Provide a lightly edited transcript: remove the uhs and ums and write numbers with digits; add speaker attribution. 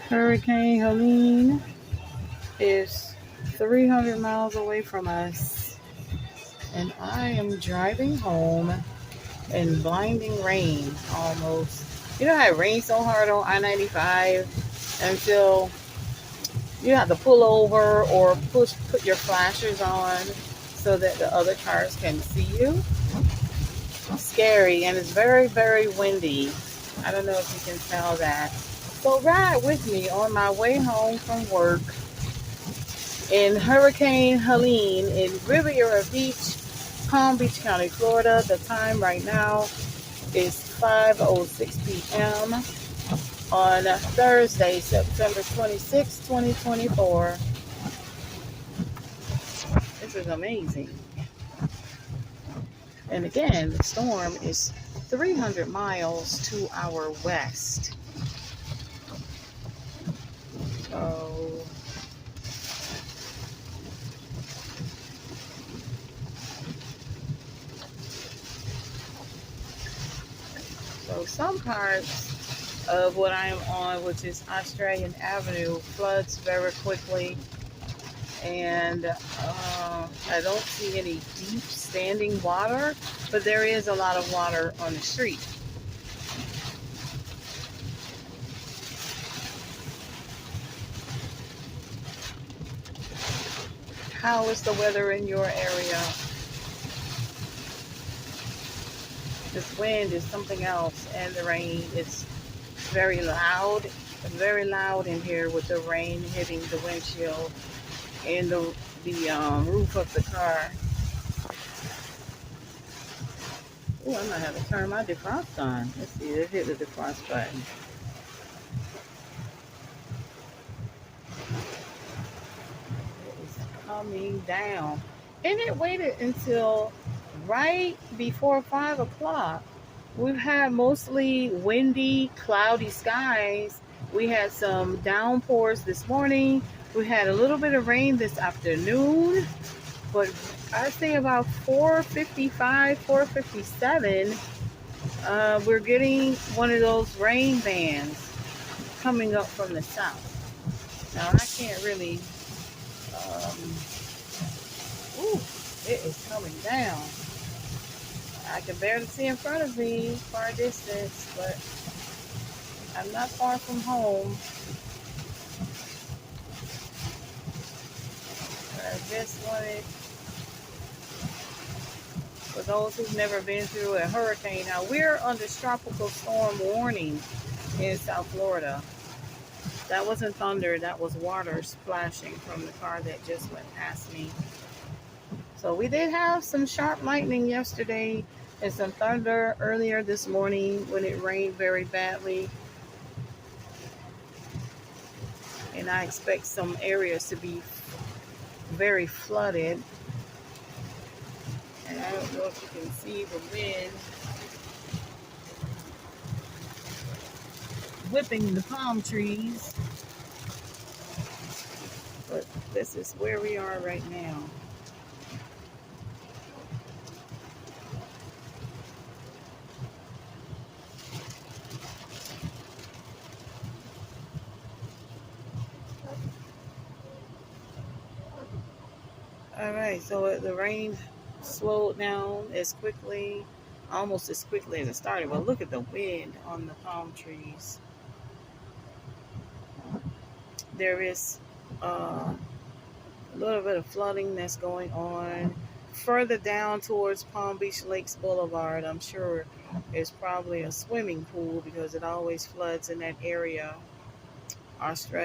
Speaker 1: Hurricane Helene is 300 miles away from us, and I am driving home in blinding rain almost. You know how it rains so hard on I-95 until you have to pull over or put your flashers on so that the other cars can see you? Scary, and it's very, very windy. I don't know if you can tell that. So ride with me on my way home from work in Hurricane Helene in Riviera Beach, Palm Beach County, Florida. The time right now is 5:06 p.m. on Thursday, September 26, 2024. This is amazing. And again, the storm is 300 miles to our west. So some parts of what I am on, which is Australian Avenue, floods very quickly. And I don't see any deep standing water, but there is a lot of water on the street. How is the weather in your area? This wind is something else, and the rain is very loud in here with the rain hitting the windshield and the roof of the car. Oh, I might have to turn my defrost on. Let's see, let's hit the defrost button. It is coming down. And it waited until right before 5 o'clock. We've had mostly windy, cloudy skies. We had some downpours this morning. We had a little bit of rain this afternoon, but I'd say about 4:55, 4:57, we're getting one of those rain bands coming up from the south. Now I can't really, it is coming down. I can barely see in front of me far distance, but I'm not far from home. I just wanted, for those who've never been through a hurricane, now we're under tropical storm warning in South Florida. That wasn't thunder, that was water splashing from the car that just went past me. So we did have some sharp lightning yesterday and some thunder earlier this morning when it rained very badly. And I expect some areas to be very flooded. And I don't know if you can see the wind whipping the palm trees. But this is where we are right now. All right, so the rain slowed down almost as quickly as it started. But look at the wind on the palm trees. There is a little bit of flooding that's going on further down towards Palm Beach Lakes Boulevard. I'm sure it's probably a swimming pool because it always floods in that area. Australia.